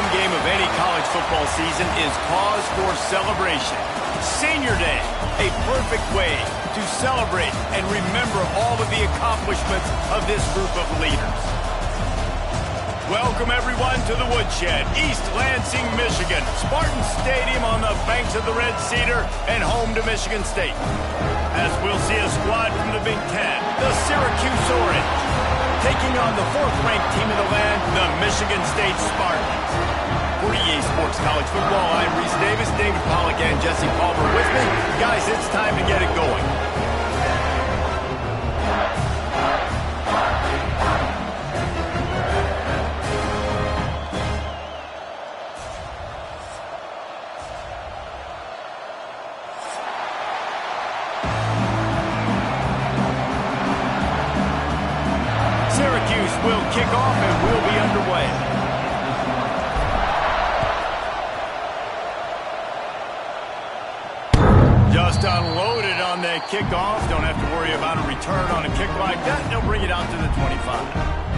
game of any college football season is cause for celebration. Senior Day, a perfect way to celebrate and remember all of the accomplishments of this group of leaders. Welcome, everyone, to the Woodshed, East Lansing, Michigan. Spartan Stadium on the banks of the Red Cedar and home to Michigan State. As we'll see a squad from the Big Ten, the Syracuse Orange, taking on the fourth-ranked team in the land, the Michigan State Spartans. For EA Sports College Football, I'm Reese Davis, David Pollack, and Jesse Palmer with me. Guys, it's time to get it going. Syracuse will kick off and we'll be underway. Just unloaded on that kickoff. Don't have to worry about a return on a kick like that. They'll bring it out to the 25.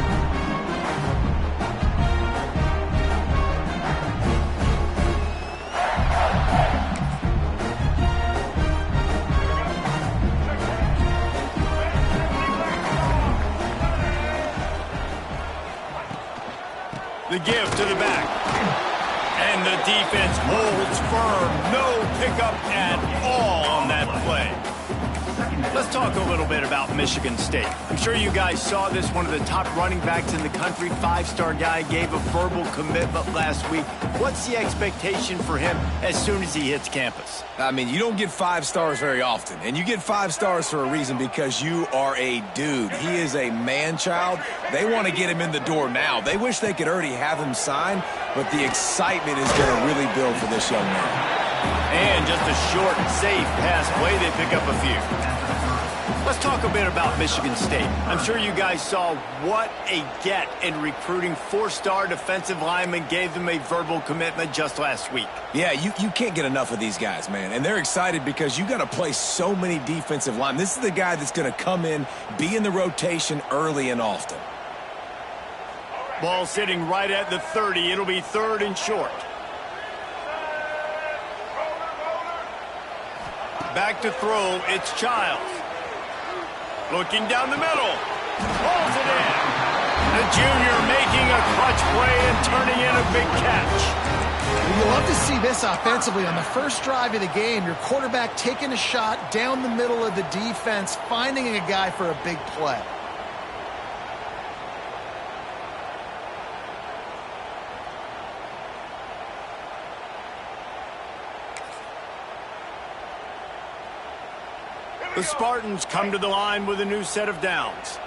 The give to the back. And the defense holds firm. No pickup at all on that play. Let's talk a little bit about Michigan State. I'm sure you guys saw this. One of the top running backs in the country, five-star guy, gave a verbal commitment last week. What's the expectation for him as soon as he hits campus? I mean, you don't get 5 stars very often, and you get 5 stars for a reason, because you are a dude. He is a man-child. They want to get him in the door now. They wish they could already have him signed, but the excitement is going to really build for this young man. And just a short, safe pass play, they pick up a few. Let's talk a bit about Michigan State. I'm sure you guys saw what a get in recruiting. 4-star defensive lineman, gave them a verbal commitment just last week. Yeah, you can't get enough of these guys, man. And they're excited because you got to play so many defensive linemen. This is the guy that's going to come in, be in the rotation early and often. Ball sitting right at the 30. It'll be 3rd and short. Back to throw, it's Childs. Looking down the middle. Pulls it in. The junior making a clutch play and turning in a big catch. You love to see this offensively. On the first drive of the game, your quarterback taking a shot down the middle of the defense, finding a guy for a big play. The Spartans come to the line with a new set of downs.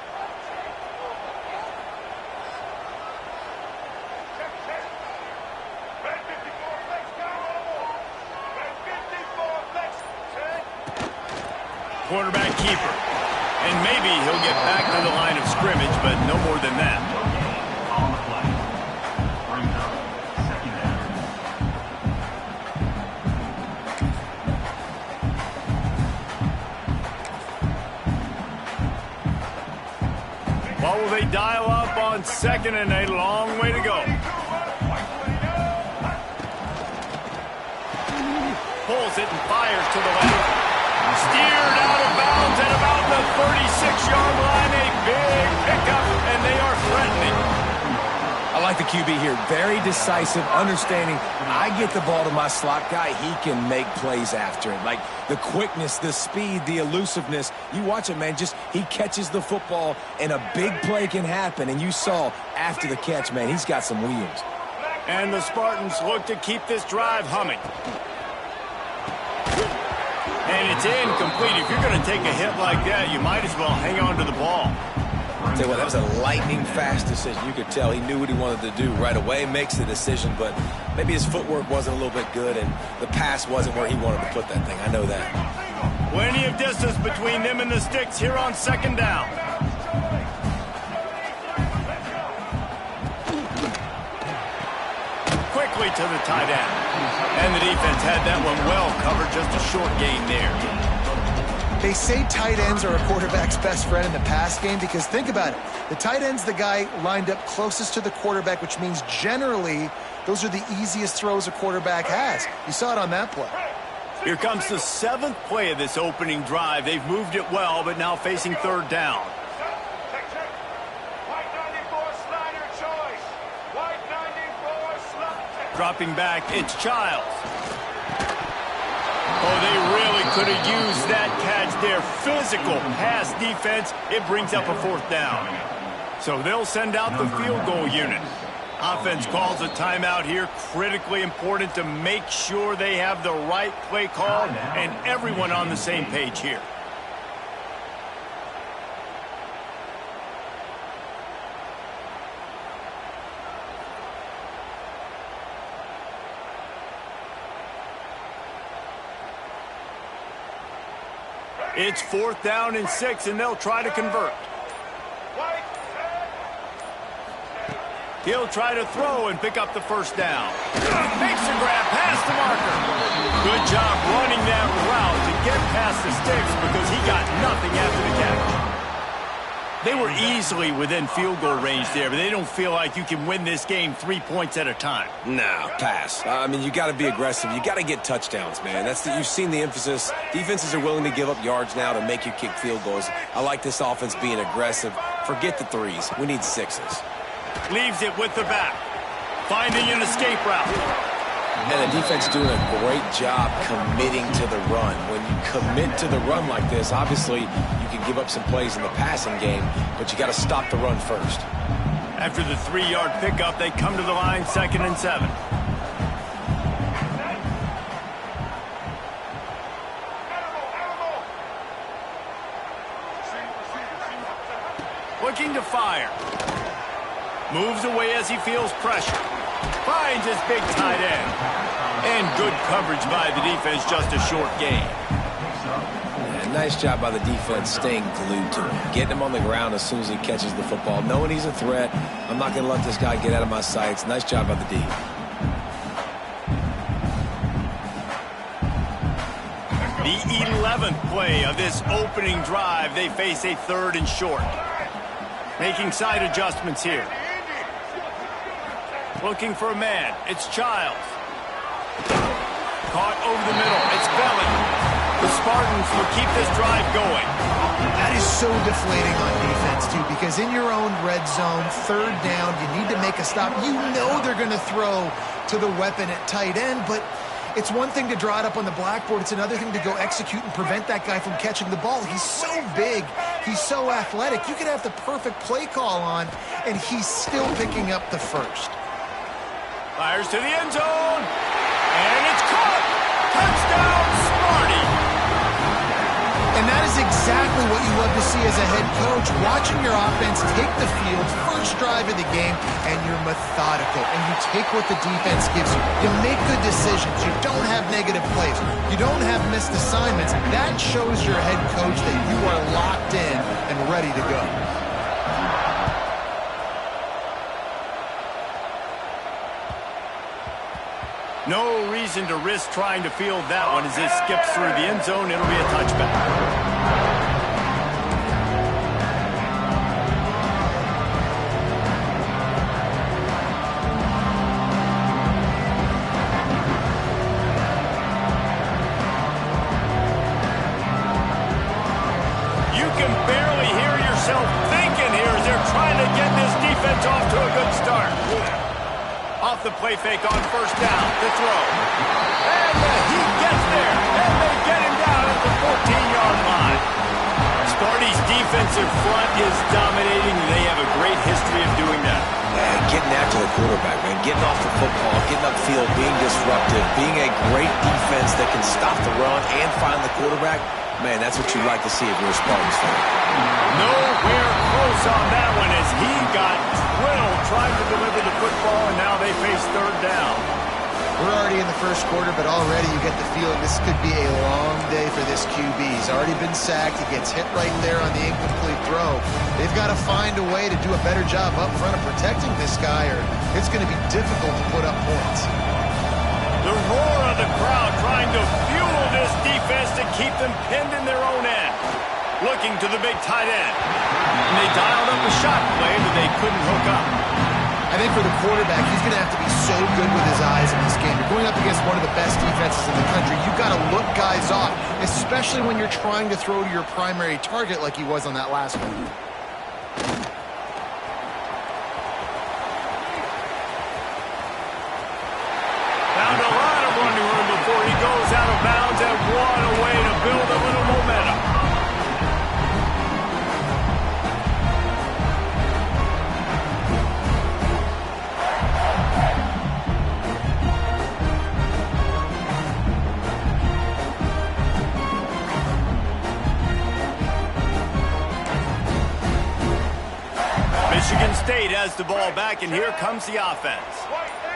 Quarterback keeper. And maybe he'll get back to the line of scrimmage, but no more than that. What will they dial up on 2nd and a long way to go? Pulls it and fires to the left. Steered out of bounds at about the 36-yard line. A big pickup, and they are threatening. I like the QB here. Very decisive, understanding. I get the ball to my slot guy, he can make plays after it. Like the quickness, the speed, the elusiveness. You watch it, man. Just he catches the football, and a big play can happen. And you saw after the catch, man, he's got some wheels. And the Spartans look to keep this drive humming. And it's incomplete. If you're going to take a hit like that, you might as well hang on to the ball. I'll tell you what, that was a lightning-fast decision. You could tell he knew what he wanted to do right away, makes the decision, but maybe his footwork wasn't a little bit good, and the pass wasn't where he wanted to put that thing. I know that. Plenty of distance between them and the sticks here on 2nd down. Quickly to the tight end. And the defense had that one well covered, just a short gain there. They say tight ends are a quarterback's best friend in the pass game because think about it. The tight end's the guy lined up closest to the quarterback, which means generally Those are the easiest throws a quarterback has. You saw it on that play. Here comes the 7th play of this opening drive. They've moved it well, but now facing 3rd down. Dropping back, it's Childs. Oh, they really could have used that catch there. Physical pass defense. It brings up a 4th down. So they'll send out the field goal unit. Offense calls a timeout here. Critically important to make sure they have the right play call and everyone on the same page here. It's 4th down and 6, and they'll try to convert. He'll try to throw and pick up the 1st down. Makes a grab past the marker. Good job running that route to get past the sticks because he got nothing after the catch. They were easily within field goal range there, but they don't feel like you can win this game 3 points at a time. No, pass. I mean, you got to be aggressive. You got to get touchdowns, man. You've seen the emphasis. Defenses are willing to give up yards now to make you kick field goals. I like this offense being aggressive. Forget the 3s. We need 6s. Leaves it with the back. Finding an escape route. And the defense doing a great job committing to the run. When you commit to the run like this, obviously you can give up some plays in the passing game, but you got to stop the run first. After the 3-yard pickup, they come to the line 2nd and 7. Looking to fire. Moves away as he feels pressure. Finds his big tight end. And good coverage by the defense, just a short gain. Yeah, nice job by the defense staying glued to him. Getting him on the ground as soon as he catches the football. Knowing he's a threat. I'm not going to let this guy get out of my sights. Nice job by the D. The 11th play of this opening drive. They face a 3rd and short. Making side adjustments here. Looking for a man. It's Childs. Caught over the middle. It's Belly. The Spartans will keep this drive going. That is so deflating on defense, too, because in your own red zone, 3rd down, you need to make a stop. You know they're going to throw to the weapon at tight end, but it's one thing to draw it up on the blackboard. It's another thing to go execute and prevent that guy from catching the ball. He's so big. He's so athletic. You could have the perfect play call on, and he's still picking up the 1st. Fires to the end zone. And it's caught. Touchdown, Sparty. And that is exactly what you love to see as a head coach. Watching your offense take the field, 1st drive of the game, and you're methodical. And you take what the defense gives you. You make good decisions. You don't have negative plays. You don't have missed assignments. That shows your head coach that you are locked in and ready to go. No reason to risk trying to field that one as it skips through the end zone. It'll be a touchback. You can barely hear yourself thinking here as they're trying to get this defense off to a good start. Off the play fake on 1st down, the throw. And he gets there, and they get him down at the 14-yard line. Sparty's defensive front is dominating. They have a great history of doing that. Man, getting after the quarterback, man. Getting off the football, getting upfield, being disruptive, being a great defense that can stop the run and find the quarterback. Man, that's what you'd like to see if you're a Spartans fan. Nowhere close on that one as he got drilled trying to deliver the football, and now they face 3rd down. We're already in the 1st quarter, but already you get the feeling this could be a long day for this QB. He's already been sacked. He gets hit right there on the incomplete throw. They've got to find a way to do a better job up front of protecting this guy, or it's going to be difficult to put up points. The roar of the crowd trying to fuel this defense to keep them pinned in their own end. Looking to the big tight end. And they dialed up a shot play, but they couldn't hook up. I think for the quarterback, he's going to have to be so good with his eyes in this game. You're going up against one of the best defenses in the country. You've got to look guys off, especially when you're trying to throw to your primary target like he was on that last one. Found a lot of running room before he goes out of bounds, and what a way to build a little momentum. Michigan State has the ball back, and here comes the offense.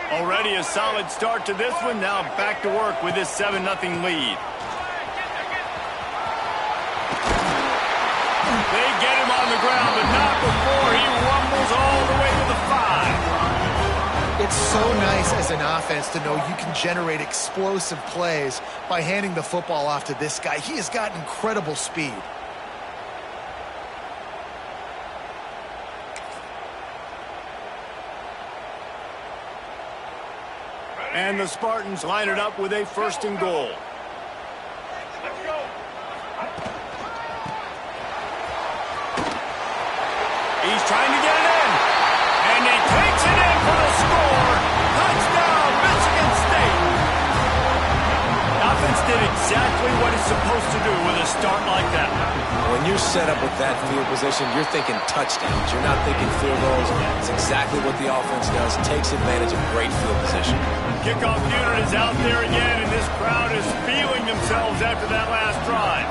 Already a solid start to this one. Now back to work with this 7-0 lead. They get him on the ground, but not before he rumbles all the way to the 5. It's so nice as an offense to know you can generate explosive plays by handing the football off to this guy. He has got incredible speed. And the Spartans line it up with a 1st and goal. He's trying to get it in. And he takes it in for the score. Touchdown, Michigan State. Offense did exactly what it's supposed to do with a start like that. When you're set up with that field position, you're thinking touchdowns. You're not thinking field goals. It's exactly what the offense does. Takes advantage of great field position. Kickoff unit is out there again, and this crowd is feeling themselves after that last drive.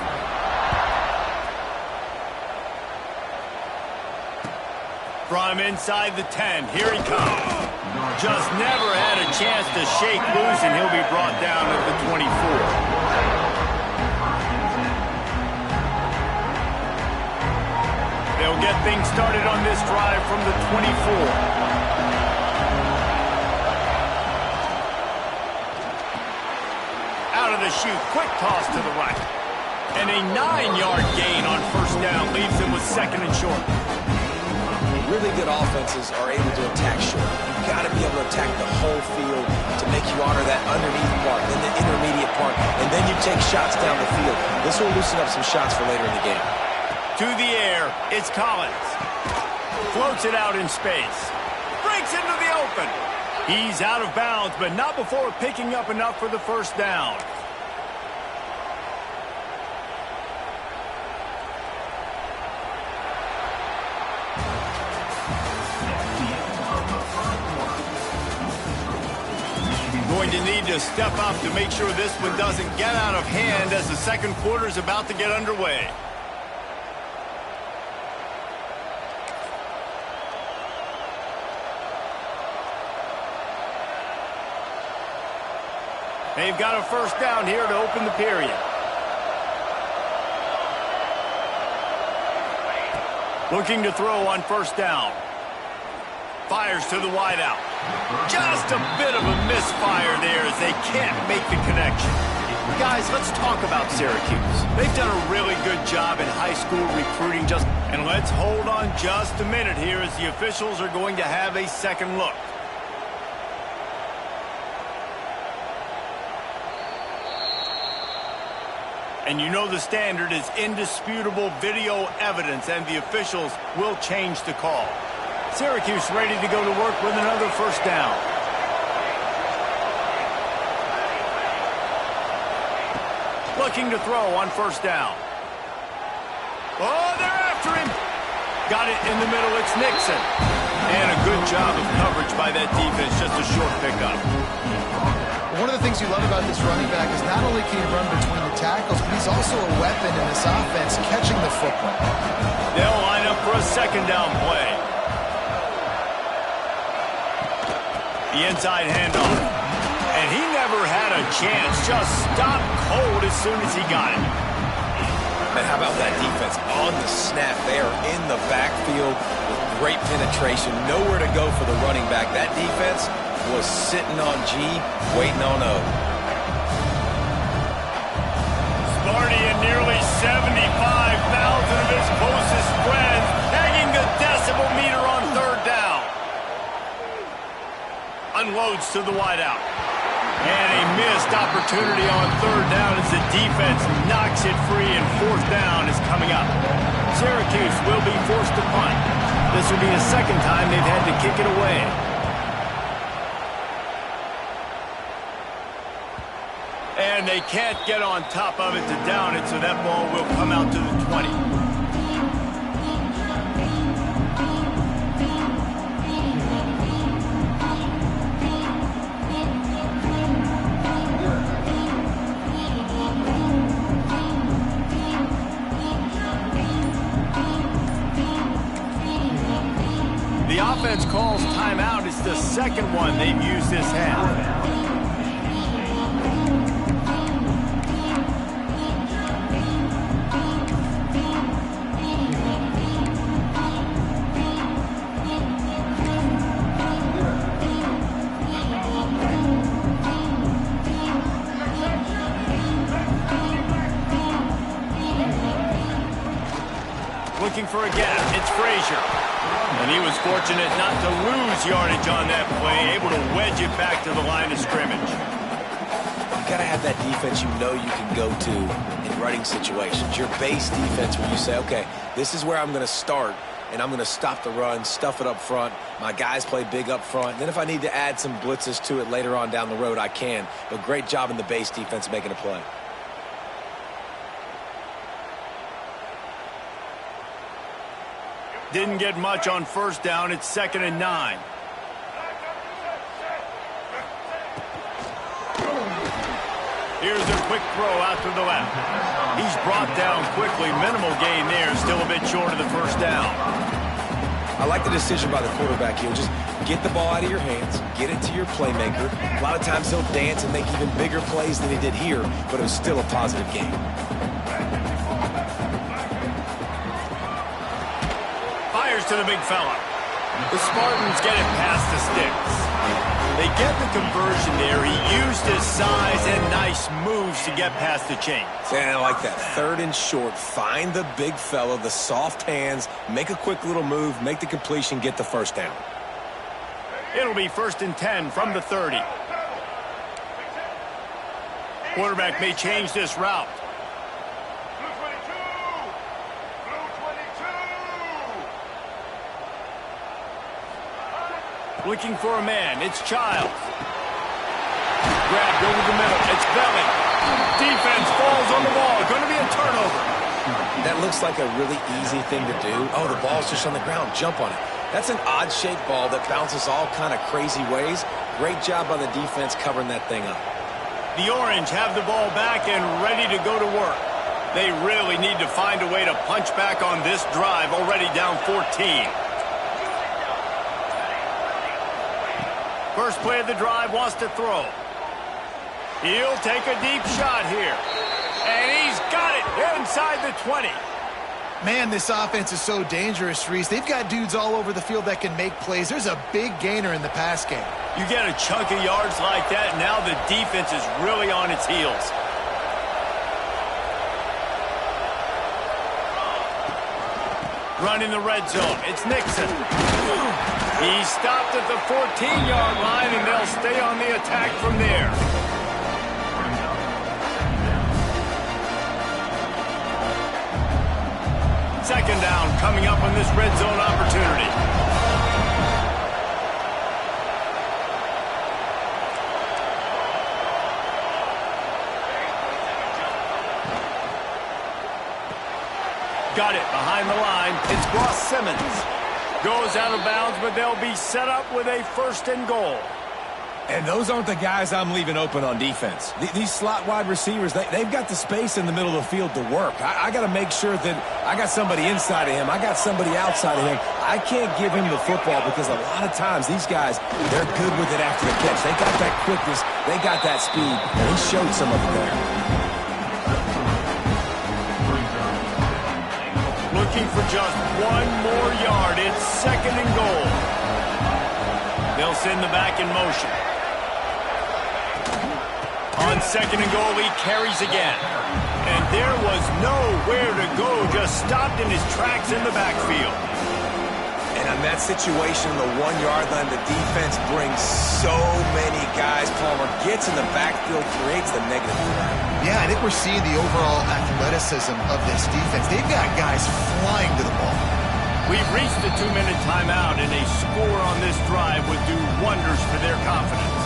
From inside the 10, here he comes. Just never had a chance to shake loose, and he'll be brought down at the 24. They'll get things started on this drive from the 24. Out of the chute, quick toss to the right. And a 9-yard gain on 1st down leaves him with 2nd and short. Really good offenses are able to attack short. You've got to be able to attack the whole field to make you honor that underneath part, then the intermediate part, and then you take shots down the field. This will loosen up some shots for later in the game. To the air, it's Collins. Floats it out in space. Breaks into the open. He's out of bounds, but not before picking up enough for the 1st down. Going to need to step up to make sure this one doesn't get out of hand as the 2nd quarter is about to get underway. They've got a 1st down here to open the period. Looking to throw on 1st down. Fires to the wideout. Just a bit of a misfire there as they can't make the connection. Guys, let's talk about Syracuse. They've done a really good job in high school recruiting. And let's hold on just a minute here as the officials are going to have a 2nd look. And you know the standard is indisputable video evidence, and the officials will change the call. Syracuse ready to go to work with another 1st down. Looking to throw on 1st down. Oh, they're after him. Got it in the middle. It's Nixon. And a good job of coverage by that defense. Just a short pickup. One of the things you love about this running back is not only can he run between the tackles, but he's also a weapon in this offense, catching the football. They'll line up for a 2nd down play. The inside handoff. And he never had a chance. Just stopped cold as soon as he got it. Man, how about that defense on the snap? They are in the backfield with great penetration. Nowhere to go for the running back. That defense was sitting on G, waiting on O. Sparty and nearly 75,000 of his closest friends hanging the decibel meter on 3rd down. unloads to the wideout. And a missed opportunity on third down as the defense knocks it free, and fourth down is coming up. Syracuse will be forced to punt. This will be the second time they've had to kick it away. And they can't get on top of it to down it, so that ball will come out to the 20. The offense calls timeout. It's the second one they've used this half. Looking for a gap. It's Frazier. And he was fortunate not to lose yardage on that play, able to wedge it back to the line of scrimmage. You got to have that defense you know you can go to in running situations. Your base defense where you say, okay, this is where I'm going to start, and I'm going to stop the run, stuff it up front. My guys play big up front. And then if I need to add some blitzes to it later on down the road, I can. But great job in the base defense making a play. Didn't get much on first down. It's 2nd and 9. Here's a quick throw out to the left. He's brought down quickly. Minimal gain there. Still a bit short of the first down. I like the decision by the quarterback here. Just get the ball out of your hands. Get it to your playmaker. A lot of times he'll dance and make even bigger plays than he did here, but it was still a positive game. To the big fella. The Spartans get it past the sticks. They get the conversion there. He used his size and nice moves to get past the chains. And I like that. 3rd and short. Find the big fella, the soft hands, make a quick little move, make the completion, get the first down. It'll be 1st and 10 from the 30. Quarterback may change this route. Looking for a man. It's Childs. Grabbed over the middle. It's Belling. Defense falls on the ball. Going to be a turnover. That looks like a really easy thing to do. Oh, the ball's just on the ground. Jump on it. That's an odd-shaped ball that bounces all kind of crazy ways. Great job by the defense covering that thing up. The Orange have the ball back and ready to go to work. They really need to find a way to punch back on this drive, already down 14. First play of the drive, wants to throw. He'll take a deep shot here. And he's got it inside the 20. Man, this offense is so dangerous, Reese. They've got dudes all over the field that can make plays. There's a big gainer in the pass game. You get a chunk of yards like that, now the defense is really on its heels. Running the red zone. It's Nixon. He stopped at the 14-yard line, and they'll stay on the attack from there. Second down coming up on this red zone opportunity. Got it behind the line. It's Ross Simmons. Goes out of bounds, but they'll be set up with a 1st and goal. And those aren't the guys I'm leaving open on defense. These slot wide receivers, they've got the space in the middle of the field to work. I got to make sure that I got somebody inside of him. I got somebody outside of him. I can't give him the football because a lot of times these guys, they're good with it after the catch. They got that quickness. They got that speed. And he showed some of it there. Looking for just one more yard. It's 2nd and goal. They'll send the back in motion. On 2nd and goal, he carries again. And there was nowhere to go, just stopped in his tracks in the backfield. And I in that situation, the 1-yard line, the defense brings so many guys. Palmer gets in the backfield, creates the negative play. Yeah, I think we're seeing the overall athleticism of this defense. They've got guys flying to the ball. We've reached the 2-minute timeout, and a score on this drive would do wonders for their confidence.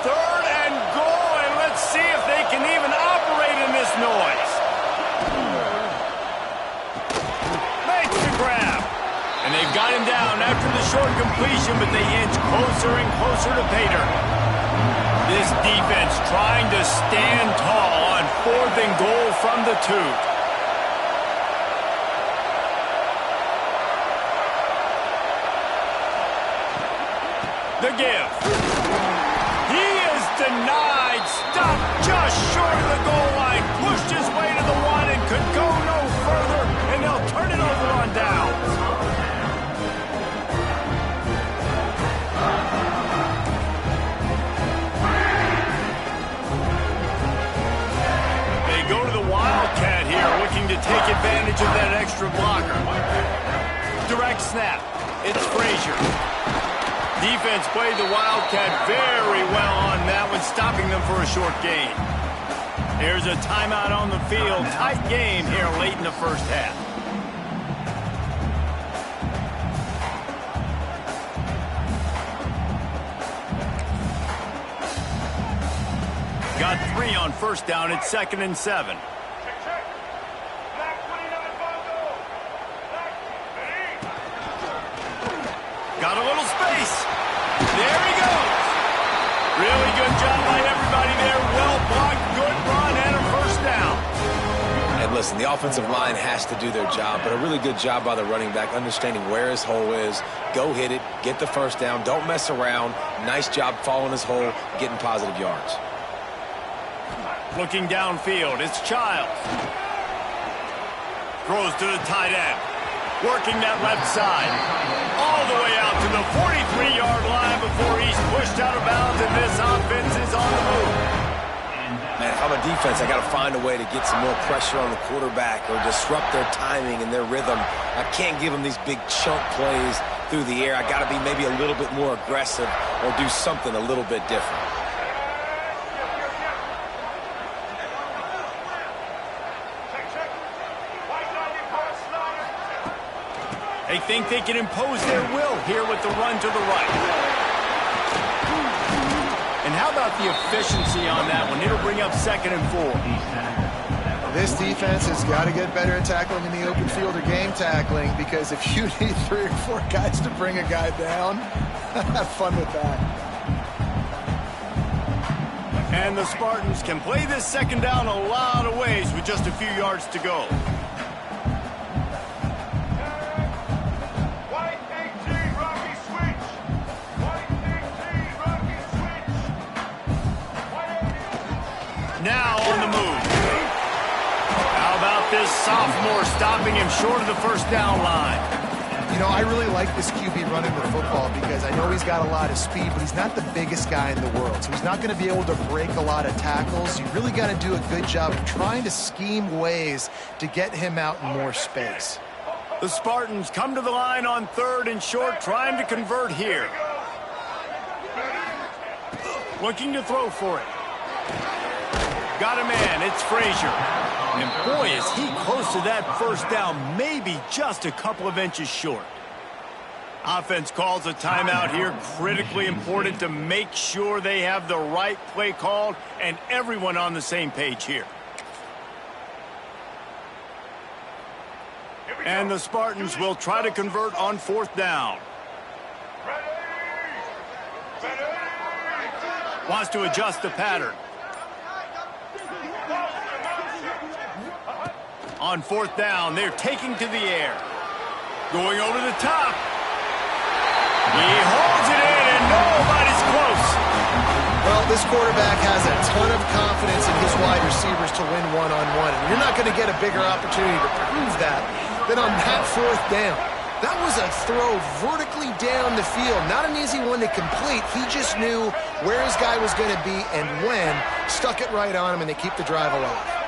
Third and goal, and let's see if they can even operate in this noise. Makes the grab. And they've got him down after the short completion, but they inch closer and closer to pay dirt. This defense trying to stand tall on 4th and goal from the 2. The give. He is denied. Stopped just short of the goal line. Pushed his way to the 1 and could go no further, and they'll turn it over on downs. Go to the Wildcat here, looking to take advantage of that extra blocker. Direct snap. It's Frazier. Defense played the Wildcat very well on that one, stopping them for a short gain. There's a timeout on the field. Tight game here late in the first half. Got 3 on first down at 2nd and 7. Got a little space. There he goes. Really good job by everybody there. Well blocked, good run, and a first down. And listen, the offensive line has to do their job, but a really good job by the running back, understanding where his hole is. Go hit it, get the first down, don't mess around. Nice job following his hole, getting positive yards. Looking downfield, it's Childs. Throws to the tight end. Working that left side. All the way out to the 43-yard line before he's pushed out of bounds, and this offense is on the move. Man, if I'm a defense, I got to find a way to get some more pressure on the quarterback or disrupt their timing and their rhythm. I can't give them these big chunk plays through the air. I got to be maybe a little bit more aggressive or do something a little bit different. They think they can impose their will here with the run to the right. And how about the efficiency on that one? It'll bring up 2nd and 4. This defense has got to get better at tackling in the open field or game tackling, because if you need 3 or 4 guys to bring a guy down, have fun with that. And the Spartans can play this 2nd down a lot of ways with just a few yards to go. Now on the move. How about this sophomore stopping him short of the first down line? You know, I really like this QB running the football because I know he's got a lot of speed, but he's not the biggest guy in the world. So he's not going to be able to break a lot of tackles. You really got to do a good job of trying to scheme ways to get him out in more space. The Spartans come to the line on 3rd and short, trying to convert here. Looking to throw for it. Got a man, it's Frazier. And boy, is he close to that first down, maybe just a couple of inches short. Offense calls a timeout here, critically important to make sure they have the right play called and everyone on the same page here. And the Spartans will try to convert on 4th down. Wants to adjust the pattern. On 4th down, they're taking to the air. Going over the top. He holds it in, and nobody's close. Well, this quarterback has a ton of confidence in his wide receivers to win one-on-one. And you're not going to get a bigger opportunity to prove that than on that 4th down. That was a throw vertically down the field. Not an easy one to complete. He just knew where his guy was going to be and when. Stuck it right on him, and they keep the drive alive.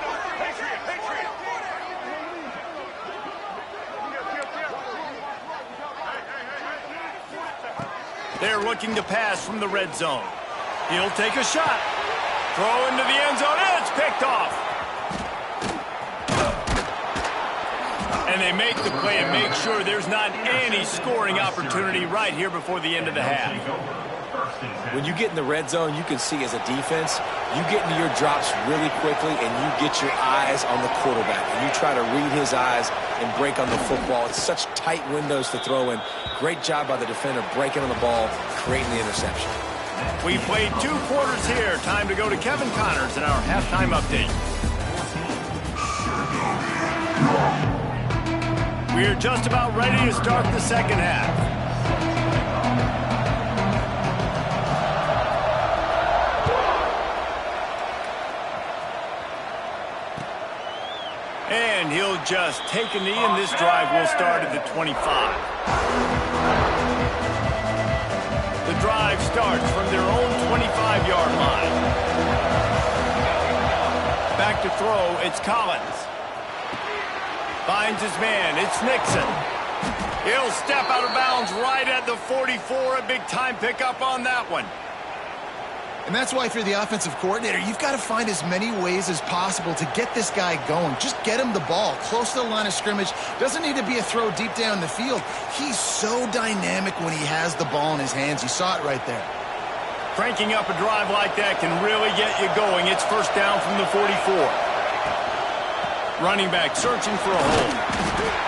They're looking to pass from the red zone. He'll take a shot. Throw into the end zone. It's picked off. And they make the play and make sure there's not any scoring opportunity right here before the end of the half. When you get in the red zone, you can see as a defense, you get into your drops really quickly and you get your eyes on the quarterback. And you try to read his eyes and break on the football. It's such tight windows to throw in. Great job by the defender breaking on the ball, creating the interception. We played 2 quarters here. Time to go to Kevin Connors in our halftime update. We're just about ready to start the second half. And he'll just take a knee, and this drive will start at the 25. The drive starts from their own 25-yard line. Back to throw, it's Collins. Finds his man, it's Nixon. He'll step out of bounds right at the 44. A big-time pickup on that one. And that's why if you're the offensive coordinator, you've got to find as many ways as possible to get this guy going. Just get him the ball close to the line of scrimmage. Doesn't need to be a throw deep down the field. He's so dynamic when he has the ball in his hands. You saw it right there. Cranking up a drive like that can really get you going. It's first down from the 44. Running back searching for a hole.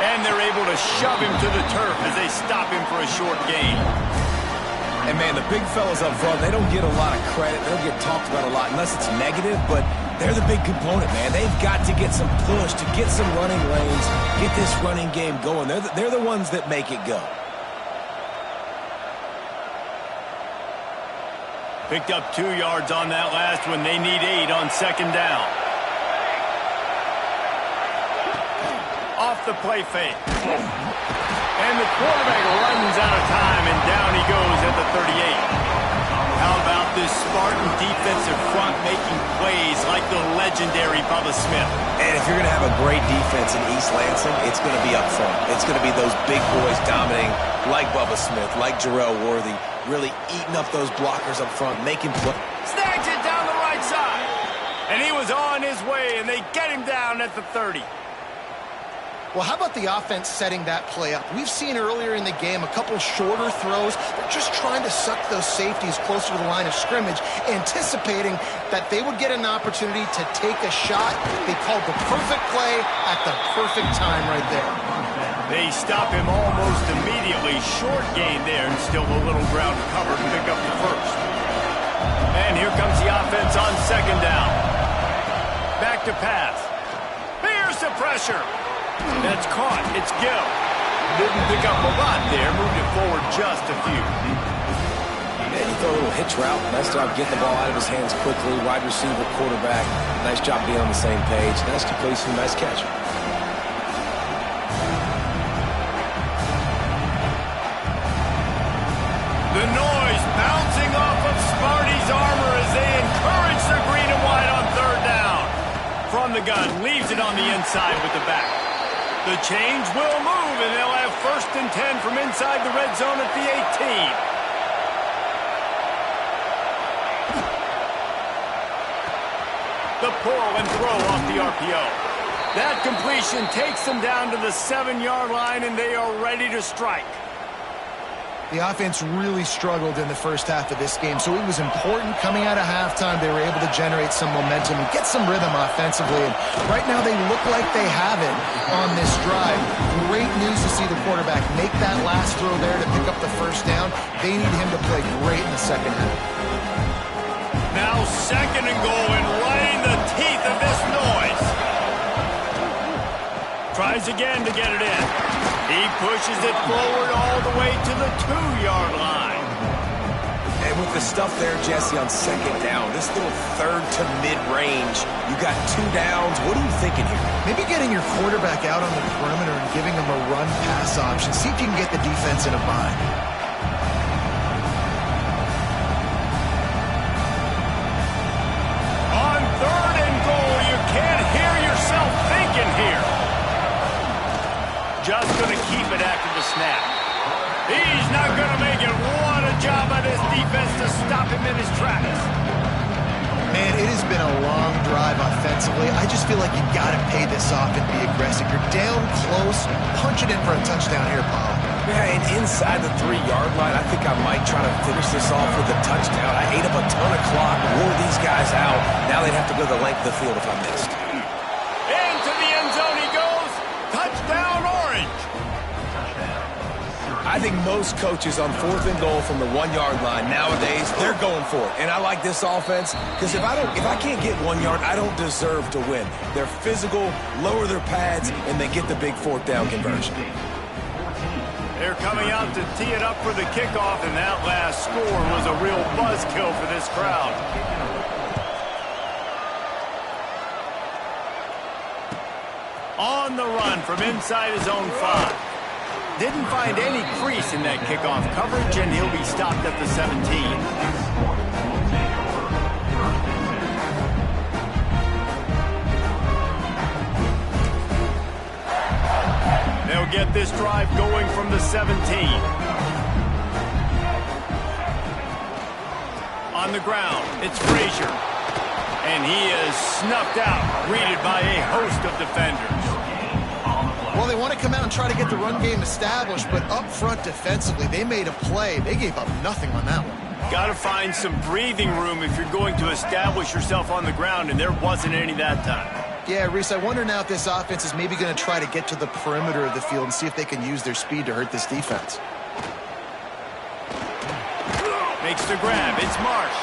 And they're able to shove him to the turf as they stop him for a short gain. And, man, the big fellas up front, they don't get a lot of credit. They don't get talked about a lot unless it's negative, but they're the big component, man. They've got to get some push, to get some running lanes, get this running game going. They're the ones that make it go. Picked up 2 yards on that last one. They need 8 on second down. Off the play fake. And the quarterback runs out of time, and down he goes at the 38. How about this Spartan defensive front making plays like the legendary Bubba Smith? And if you're going to have a great defense in East Lansing, it's going to be up front. It's going to be those big boys dominating like Bubba Smith, like Jarrell Worthy, really eating up those blockers up front, making plays. Snags it down the right side. And he was on his way, and they get him down at the 30. Well, how about the offense setting that play up? We've seen earlier in the game a couple shorter throws. They're just trying to suck those safeties closer to the line of scrimmage, anticipating that they would get an opportunity to take a shot. They called the perfect play at the perfect time right there. They stop him almost immediately. Short gain there, and still a little ground cover to pick up the first. And here comes the offense on second down. Back to pass. Here's the pressure. That's caught. It's Gill. Didn't pick up a lot there. Moved it forward just a few. And you throw a little hitch route. Nice job getting the ball out of his hands quickly. Wide receiver, quarterback. Nice job being on the same page. Nice completion. Nice catch. The noise bouncing off of Sparty's armor as they encourage the green and white on third down. From the gun, leaves it on the inside with the back. The change will move, and they'll have first and 10 from inside the red zone at the 18. The pull and throw off the RPO. That completion takes them down to the 7-yard line, and they are ready to strike. The offense really struggled in the first half of this game, so it was important coming out of halftime they were able to generate some momentum and get some rhythm offensively. And right now they look like they have it on this drive. Great news to see the quarterback make that last throw there to pick up the first down. They need him to play great in the second half. Now second and goal, and right in the teeth of this noise. Tries again to get it in. He pushes it forward all the way to the 2-yard line. And with the stuff there, Jesse, on second down, this little third to mid-range, you got 2 downs. What are you thinking here? Maybe getting your quarterback out on the perimeter and giving him a run-pass option. See if you can get the defense in a bind. On third and goal, you can't hear yourself thinking here. Just going to keep it after the snap. He's not going to make it. What a job defense to stop him in his tracks. Man, it has been a long drive offensively. I just feel like you got to pay this off and be aggressive. You're down close. Punch it in for a touchdown here, Paul. Yeah, and inside the 3-yard line, I think I might try to finish this off with a touchdown. I ate up a ton of clock, wore these guys out. Now they'd have to go the length of the field if I missed. Into the end zone he goes. Touchdown, Orange. I think most coaches on 4th and goal from the 1-yard line nowadays, they're going for it. And I like this offense because if I can't get 1 yard, I don't deserve to win. They're physical, lower their pads, and they get the big 4th down conversion. They're coming out to tee it up for the kickoff, and that last score was a real buzzkill for this crowd. On the run from inside his own 5. Didn't find any crease in that kickoff coverage, and he'll be stopped at the 17. They'll get this drive going from the 17. On the ground, it's Frazier. And he is snuffed out, greeted by a host of defenders. Well, they want to come out and try to get the run game established, but up front defensively, they made a play. They gave up nothing on that one. Got to find some breathing room if you're going to establish yourself on the ground, and there wasn't any that time. Yeah, Reese, I wonder now if this offense is maybe going to try to get to the perimeter of the field and see if they can use their speed to hurt this defense. Makes the grab. It's Marsh.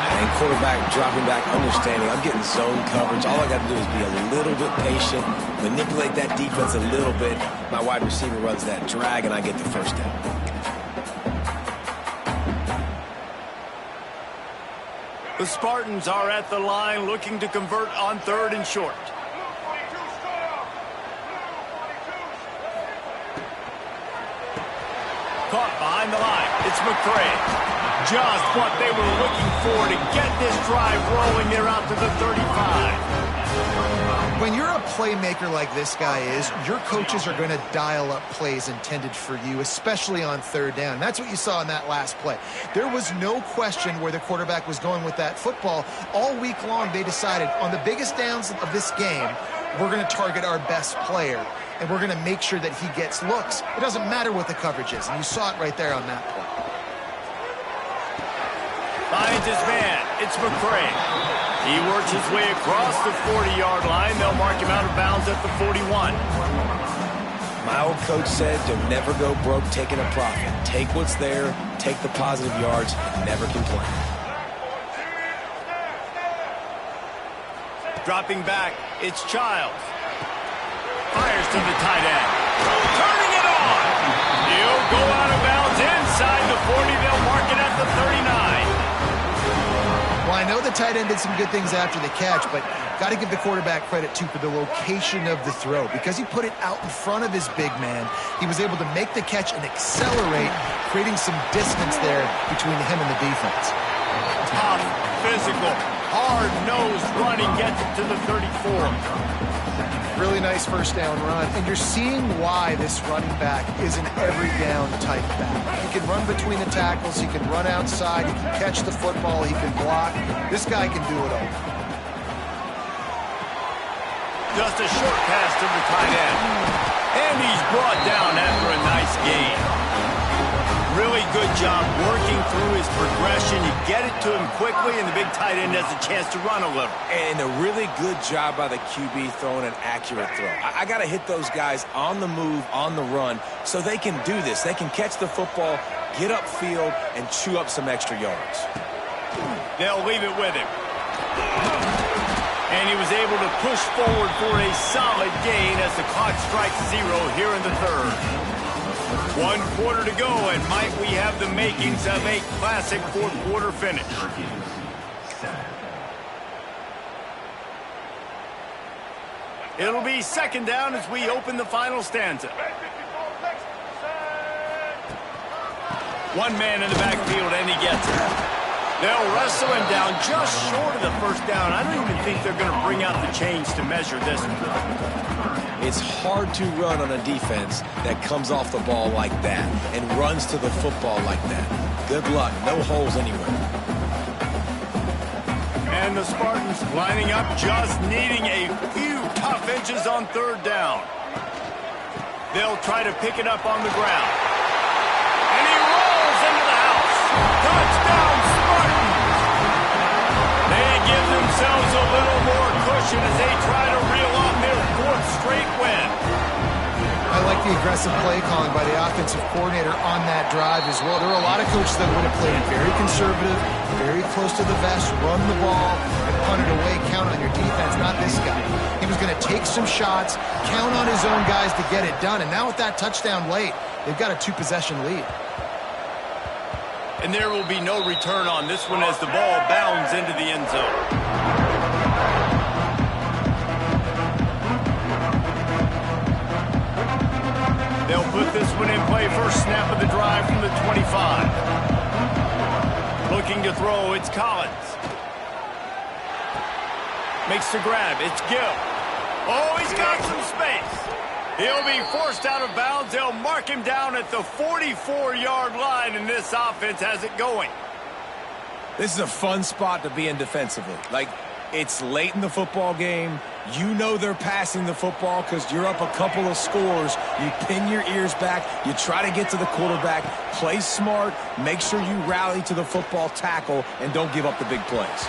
I think quarterback dropping back, understanding. I'm getting zone coverage. All I got to do is be a little bit patient, manipulate that defense a little bit. My wide receiver runs that drag, and I get the first down. The Spartans are at the line looking to convert on 3rd and short. Caught behind the line. It's McCray. Just what they were looking for to get this drive rolling. They're out to the 35. When you're a playmaker like this guy is, your coaches are going to dial up plays intended for you, especially on 3rd down. That's what you saw in that last play. There was no question where the quarterback was going with that football. All week long, they decided on the biggest downs of this game, we're going to target our best player, and we're going to make sure that he gets looks. It doesn't matter what the coverage is, and you saw it right there on that play. Finds his man. It's McCray. He works his way across the 40-yard line. They'll mark him out of bounds at the 41. My old coach said to never go broke taking a profit. Take what's there, take the positive yards, and never complain. Dropping back, it's Childs. Fires to the tight end. Turning it on. He'll go out of bounds inside the 40. They'll mark it at the 39. Well, I know the tight end did some good things after the catch, but got to give the quarterback credit, too, for the location of the throw. Because he put it out in front of his big man, he was able to make the catch and accelerate, creating some distance there between him and the defense. Tough, physical, hard-nosed running gets it to the 34. Really nice first down run, and you're seeing why this running back is an every down type back. He can run between the tackles, he can run outside, he can catch the football, he can block. This guy can do it all. Just a short pass to the tight end. And he's brought down after a nice gain. Really good job working through his progression. You get it to him quickly, and the big tight end has a chance to run a little. And a really good job by the QB throwing an accurate throw. I got to hit those guys on the move, on the run, so they can do this. They can catch the football, get upfield, and chew up some extra yards. They'll leave it with him. And he was able to push forward for a solid gain as the clock strikes 0 here in the 3rd. 1 quarter to go, and might we have the makings of a classic 4th quarter finish. It'll be 2nd down as we open the final stanza. One man in the backfield, and he gets it. They'll wrestle him down just short of the first down. I don't even think they're going to bring out the chains to measure this one. It's hard to run on a defense that comes off the ball like that and runs to the football like that. Good luck. No holes anywhere. And the Spartans lining up, just needing a few tough inches on third down. They'll try to pick it up on the ground. And he rolls into the house. Touchdown, Spartans! They give themselves a little more cushion as they try to reel off their fourth straight win. I like the aggressive play calling by the offensive coordinator on that drive as well. There are a lot of coaches that would have played very conservative, very close to the vest, run the ball, and punt it away, count on your defense, not this guy. He was going to take some shots, count on his own guys to get it done, and now with that touchdown late, they've got a two-possession lead. And there will be no return on this one as the ball bounds into the end zone. They'll put this one in play, first snap of the drive from the 25. Looking to throw, it's Collins. Makes the grab, it's Gill. Oh, he's got some space. He'll be forced out of bounds. They'll mark him down at the 44-yard line, and this offense has it going. This is a fun spot to be in defensively. Like, it's late in the football game. You know they're passing the football because you're up a couple of scores. You pin your ears back. You try to get to the quarterback. Play smart. Make sure you rally to the football tackle and don't give up the big plays.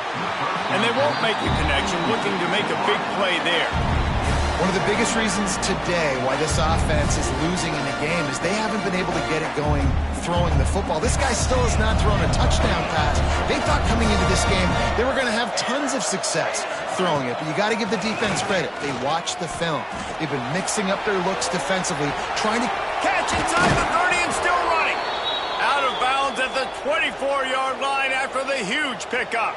And they won't make the connection, looking to make a big play there. One of the biggest reasons today why this offense is losing in the game is they haven't been able to get it going throwing the football. This guy still has not thrown a touchdown pass. They thought coming into this game they were going to have tons of success throwing it, but you got to give the defense credit. They watched the film. They've been mixing up their looks defensively, trying to catch inside the 30 and still running. Out of bounds at the 24-yard line after the huge pickup.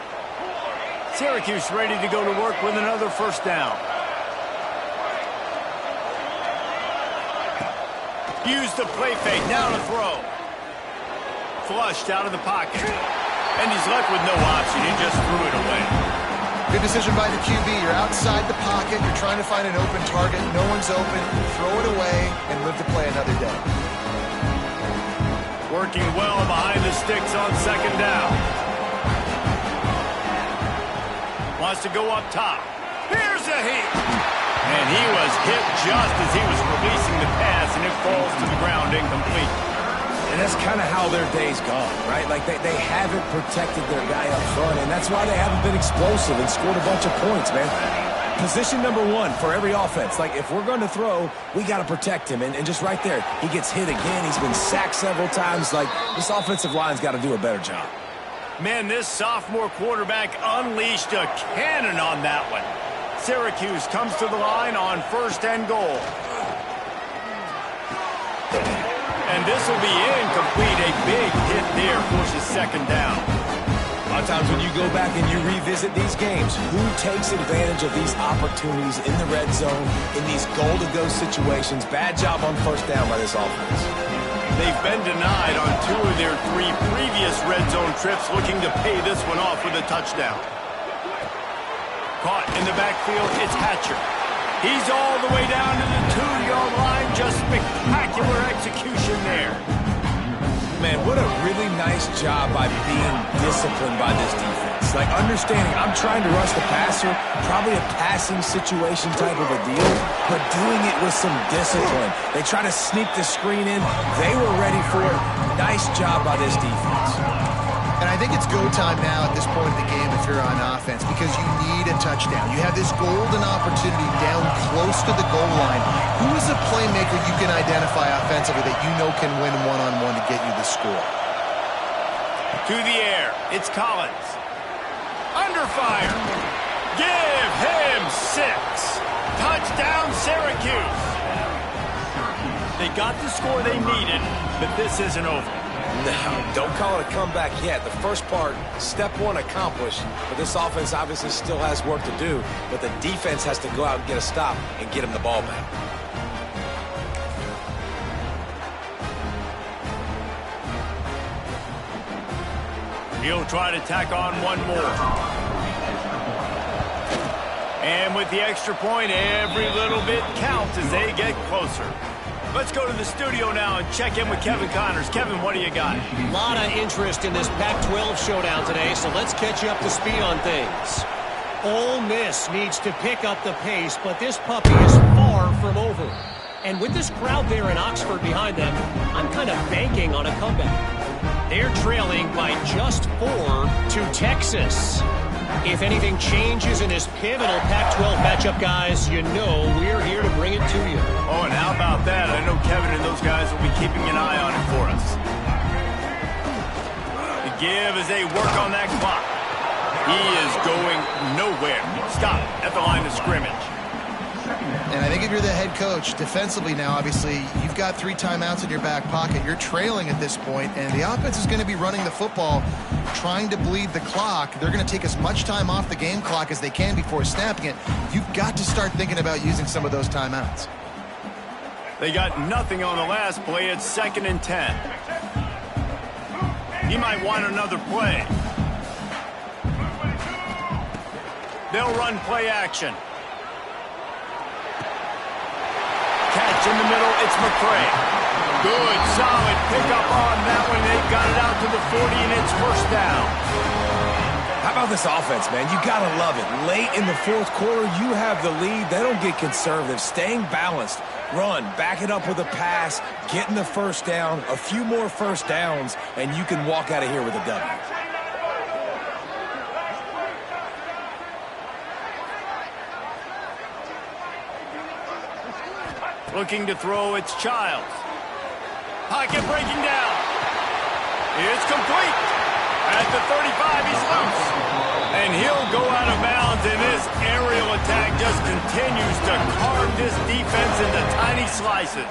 Syracuse ready to go to work with another first down. Use the play fake, now to throw. Flushed out of the pocket. And he's left with no option, he just threw it away. Good decision by the QB. You're outside the pocket, you're trying to find an open target, no one's open, throw it away, and live to play another day. Working well behind the sticks on second down. Wants to go up top. Here's a hit. And he was hit just as he was releasing the pass, and it falls to the ground incomplete. And that's kind of how their day's gone, right? Like, they haven't protected their guy up front, and that's why they haven't been explosive and scored a bunch of points, man. Position number one for every offense. Like, if we're going to throw, we got to protect him. And just right there, he gets hit again. He's been sacked several times. Like, this offensive line's got to do a better job. Man, this sophomore quarterback unleashed a cannon on that one. Syracuse comes to the line on first and goal. And this will be incomplete. A big hit there forces second down. A lot of times when you go back and you revisit these games, who takes advantage of these opportunities in the red zone, in these goal-to-go situations? Bad job on first down by this offense. They've been denied on 2 of their 3 previous red zone trips, looking to pay this one off with a touchdown. Caught in the backfield, it's Hatcher. He's all the way down to the 2-yard line. Just spectacular execution there. Man, what a really nice job by being disciplined by this defense. Like, understanding I'm trying to rush the passer, probably a passing situation type of a deal, but doing it with some discipline. They try to sneak the screen in. They were ready for it. Nice job by this defense. And I think it's go time now at this point in the game if you're on offense because you need a touchdown. You have this golden opportunity down close to the goal line. Who is a playmaker you can identify offensively that you know can win one-on-one to get you the score? To the air, it's Collins. Under fire. Give him 6. Touchdown, Syracuse. They got the score they needed, but this isn't over. No, don't call it a comeback yet. The first part, step 1 accomplished, but this offense obviously still has work to do, but the defense has to go out and get a stop and get him the ball back. He'll try to tack on one more. And with the extra point, every little bit counts as they get closer. Let's go to the studio now and check in with Kevin Connors. Kevin, what do you got? A lot of interest in this Pac-12 showdown today, so let's catch you up to speed on things. Ole Miss needs to pick up the pace, but this puppy is far from over. And with this crowd there in Oxford behind them, I'm kind of banking on a comeback. They're trailing by just 4 to Texas. If anything changes in this pivotal Pac-12 matchup, guys, you know we're here to bring it to you. Oh, and how about that? I know Kevin and those guys will be keeping an eye on it for us. The give as they work on that clock. He is going nowhere. Stop at the line of scrimmage. And I think if you're the head coach, defensively now, obviously, you've got 3 timeouts in your back pocket. You're trailing at this point, and the offense is going to be running the football, trying to bleed the clock. They're going to take as much time off the game clock as they can before snapping it. You've got to start thinking about using some of those timeouts. They got nothing on the last play. It's 2nd and 10. He might want another play. They'll run play action. Catch in the middle, it's McCray. Good, solid pickup on that one. They've got it out to the 40, and it's 1st down. How about this offense, man? You got to love it. Late in the 4th quarter, you have the lead. They don't get conservative. Staying balanced. Run, back it up with a pass, getting the 1st down, a few more 1st downs, and you can walk out of here with a W. Looking to throw, it's Childs. Pocket breaking down. It's complete. At the 35, he's loose. And he'll go out of bounds, and this aerial attack just continues to carve this defense into tiny slices.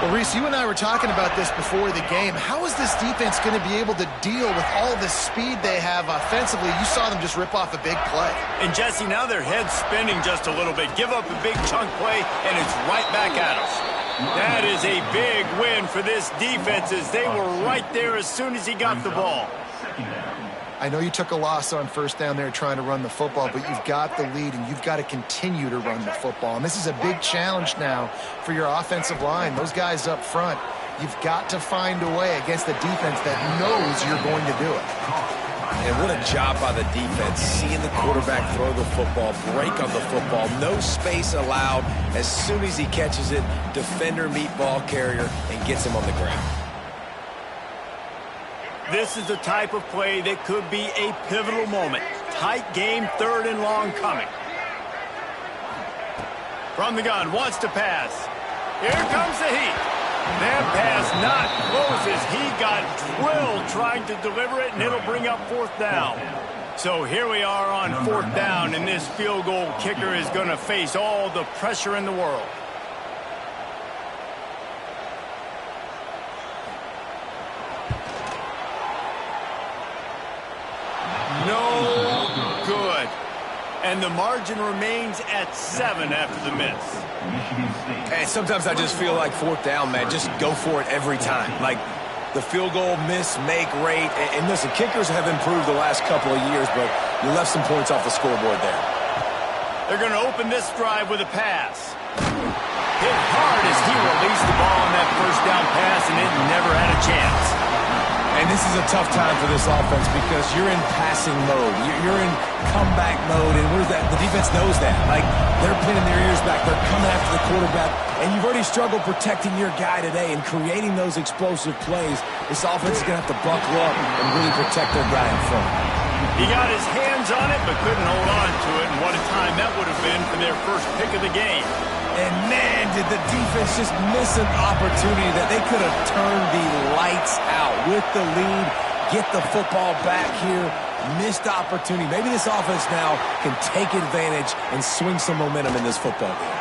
Well, Reese, you and I were talking about this before the game. How is this defense going to be able to deal with all the speed they have offensively? You saw them just rip off a big play. And, Jesse, now their head's spinning just a little bit. Give up a big chunk play, and it's right back at us. That is a big win for this defense, as they were right there as soon as he got the ball. I know you took a loss on 1st down there trying to run the football, but you've got the lead, and you've got to continue to run the football. And this is a big challenge now for your offensive line. Those guys up front, you've got to find a way against the defense that knows you're going to do it. And what a job by the defense, seeing the quarterback throw the football, break on the football, no space allowed. As soon as he catches it, defender meet ball carrier and gets him on the ground. This is the type of play that could be a pivotal moment. Tight game, 3rd and long coming. From the gun, wants to pass. Here comes the heat. That pass not close as he got drilled trying to deliver it, and it'll bring up 4th down. So here we are on 4th down, and this field goal kicker is going to face all the pressure in the world. No good. And the margin remains at 7 after the miss. And sometimes I just feel like 4th down, man. Just go for it every time. Like the field goal miss, make rate. And listen, kickers have improved the last couple of years, but you left some points off the scoreboard there. They're going to open this drive with a pass. Hit hard as he released the ball on that 1st down pass, and it never had a chance. And this is a tough time for this offense because you're in passing mode. You're in comeback mode, and what is that? The defense knows that. Like, they're pinning their ears back. They're coming after the quarterback, and you've already struggled protecting your guy today and creating those explosive plays. This offense is going to have to buckle up and really protect their guy in front. He got his hands on it but couldn't hold on to it, and what a time that would have been for their first pick of the game. And, man, did the defense just miss an opportunity that they could have turned the lights out with the lead, get the football back here, missed opportunity. Maybe this offense now can take advantage and swing some momentum in this football game.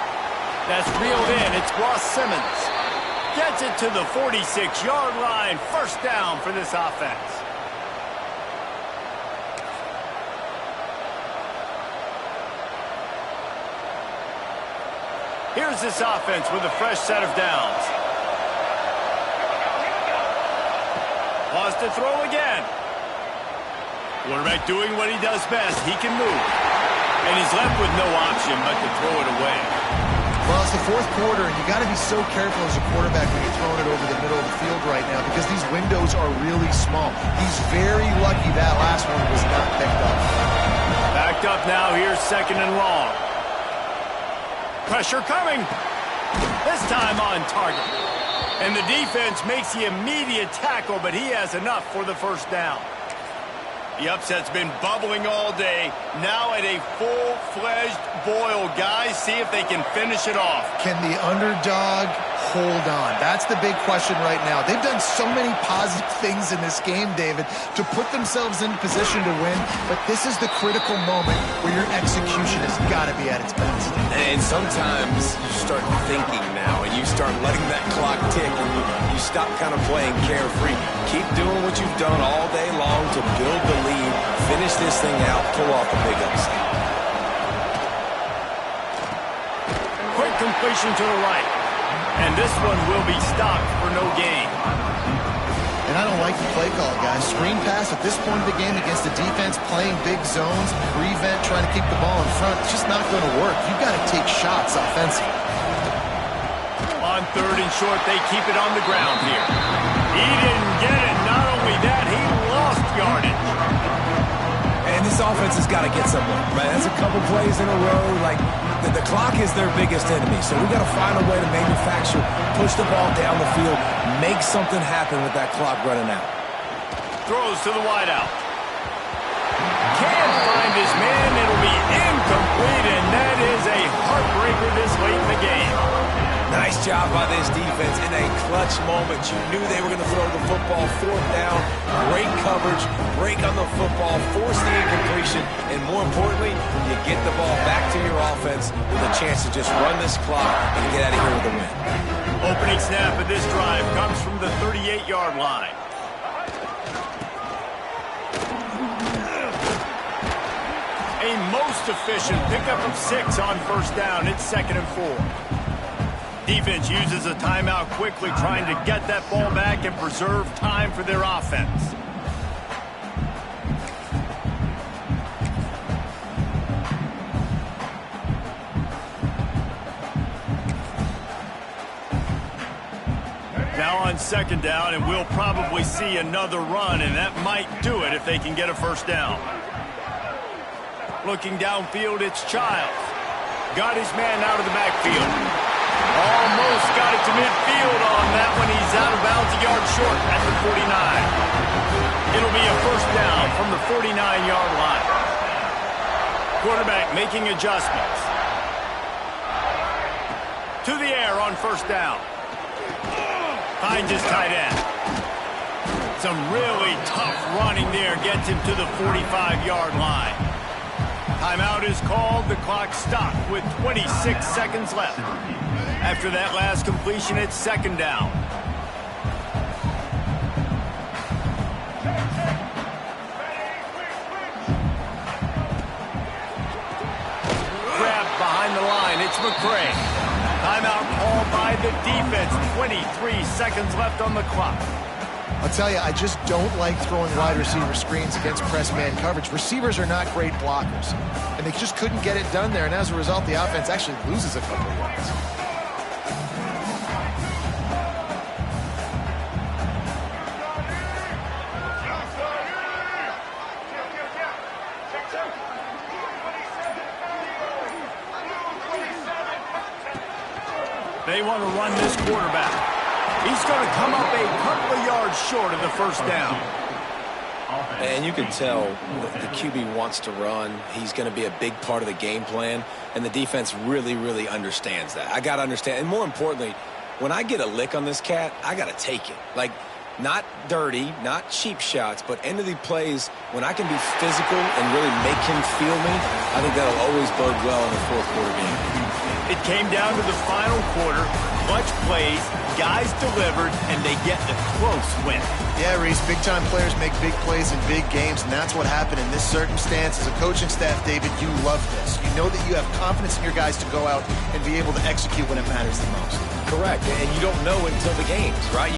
That's reeled in. It's Ross Simmons. Gets it to the 46-yard line. 1st down for this offense. Here's this offense with a fresh set of downs. Wants to throw again. Quarterback doing what he does best. He can move. And he's left with no option but to throw it away. Well, it's the fourth quarter, and you got to be so careful as a quarterback when you're throwing it over the middle of the field right now because these windows are really small. He's very lucky that last one was not picked up. Backed up now. Here's second and long. Pressure coming. This time on target. And the defense makes the immediate tackle, but he has enough for the first down. The upset's been bubbling all day. Now at a full-fledged boil. Guys, see if they can finish it off. Can the underdog hold on? That's the big question right now. They've done so many positive things in this game, David, to put themselves in position to win, but this is the critical moment where your execution has got to be at its best. And sometimes you start thinking now, and you start letting that clock tick, and you stop kind of playing carefree. Keep doing what you've done all day long to build the lead, finish this thing out, pull off a big upset. Quick completion to the right. And this one will be stopped for no gain. And I don't like the play call, guys. Screen pass at this point of the game against the defense playing big zones, prevent, trying to keep the ball in front. It's just not going to work. You've got to take shots offensively. On third and short, they keep it on the ground here. He didn't get it. Not only that, he lost yardage. And this offense has got to get somewhere, right? That's a couple plays in a row. Like, the clock is their biggest enemy, so we got to find a way to manufacture, push the ball down the field, make something happen with that clock running out. Throws to the wideout. Can't find his man. It'll be incomplete, and that is a heartbreaker this late in the game. Nice job by this defense in a clutch moment. You knew they were going to throw the football, fourth down, great coverage, break on the football, force the incompletion, and more importantly, you get the ball back to your offense with a chance to just run this clock and get out of here with a win. Opening snap of this drive comes from the 38-yard line. A most efficient pickup of 6 on first down. It's 2nd and 4. Defense uses a timeout quickly, trying to get that ball back and preserve time for their offense. Now on second down, and we'll probably see another run, and that might do it if they can get a first down. Looking downfield, it's Childs. Got his man out of the backfield. Almost got it to midfield on that one. He's out of bounds, a yard short at the 49. It'll be a first down from the 49-yard line. Quarterback making adjustments. To the air on first down. Finds his tight end. Some really tough running there gets him to the 45-yard line. Timeout is called. The clock stopped with 26 seconds left. After that last completion, it's second down. Grabbed behind the line. It's McCray. Timeout called by the defense. 23 seconds left on the clock. I'll tell you, I just don't like throwing wide receiver screens against press man coverage. Receivers are not great blockers, and they just couldn't get it done there, and as a result, the offense actually loses a couple of yards. They want to run this quarterback. He's going to come up a couple of yards short of the first down. And you can tell the QB wants to run. He's going to be a big part of the game plan, and the defense really, really understands that. I got to understand, and more importantly, when I get a lick on this cat, I got to take it. Like, not dirty, not cheap shots, but end of the plays, when I can be physical and really make him feel me, I think that'll always bode well in the fourth quarter game. It came down to the final quarter. Clutch plays, guys delivered, and they get the close win. Yeah, Reese, big-time players make big plays in big games, and that's what happened in this circumstance. As a coaching staff, David, you love this. You know that you have confidence in your guys to go out and be able to execute when it matters the most. Correct, and you don't know until the games, right?